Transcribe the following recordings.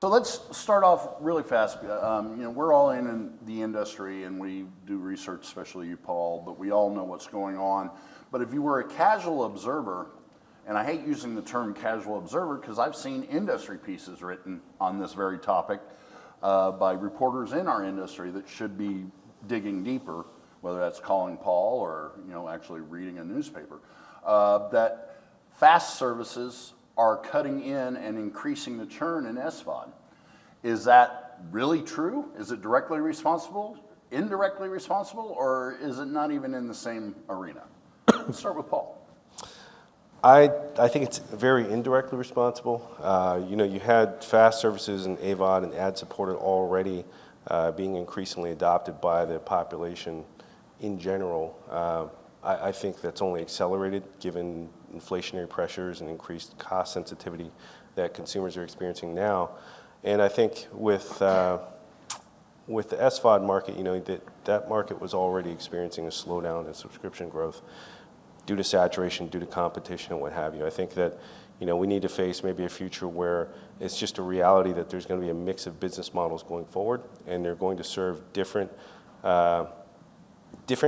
So let's start off really fast. We're all in the industry and we do research, especially you, Paul, but we all know what's going on. But if you were a casual observer, and I hate using the term casual observer because I've seen industry pieces written on this very topic by reporters in our industry that should be digging deeper, whether that's calling Paul or actually reading a newspaper, that fast services are cutting in and increasing the churn in SVOD. Is that really true? Is it directly responsible, indirectly responsible, or is it not even in the same arena? Let's start with Paul. I think it's very indirectly responsible. You had fast services and AVOD and ad-supported already being increasingly adopted by the population in general. I think that's only accelerated given inflationary pressures and increased cost sensitivity that consumers are experiencing now. And I think with the SVOD market, that market was already experiencing a slowdown in subscription growth due to saturation, due to competition, and what have you. I think that we need to face maybe a future where it's just a reality that there's going to be a mix of business models going forward, and they're going to serve different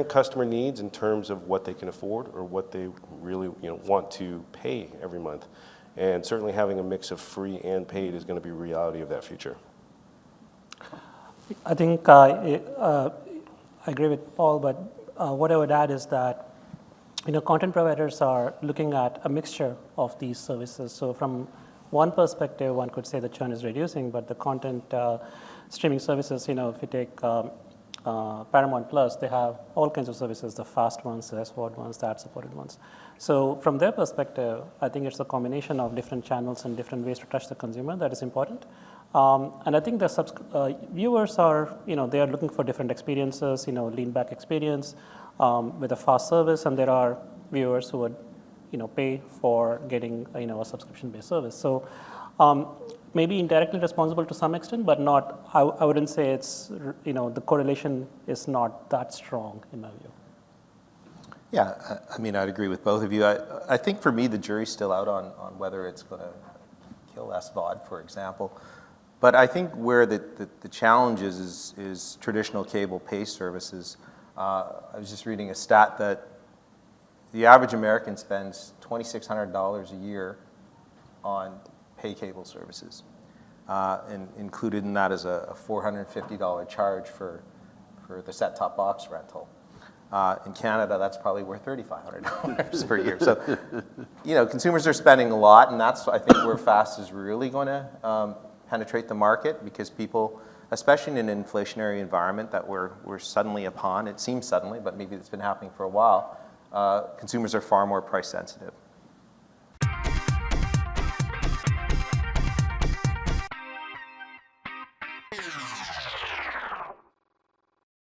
customer needs in terms of what they can afford or what they really want to pay every month. And certainly having a mix of free and paid is going to be a reality of that future. I think I agree with Paul, but what I would add is that content providers are looking at a mixture of these services. So from one perspective, one could say the churn is reducing, but the content streaming services, if you take Paramount Plus, they have all kinds of services, the fast ones, the SVOD ones, the ad-supported ones. So from their perspective, I think it's a combination of different channels and different ways to touch the consumer that is important. And I think the viewers are, they are looking for different experiences, lean back experience with a fast service, and there are viewers who would, pay for getting, a subscription-based service. So maybe indirectly responsible to some extent, but not. I wouldn't say it's, the correlation is not that strong in my view. Yeah, I'd agree with both of you. I think for me, the jury's still out on whether it's going to kill SVOD, for example. But I think where the challenge is traditional cable pay services. I was just reading a stat that the average American spends $2,600 a year on pay cable services. And included in that is a $450 charge for the set-top box rental. In Canada, that's probably worth $3,500 per year. So, consumers are spending a lot, and that's, I think, where fast is really going to penetrate the market, because people, especially in an inflationary environment that we're suddenly upon, it seems suddenly, but maybe it's been happening for a while, consumers are far more price sensitive.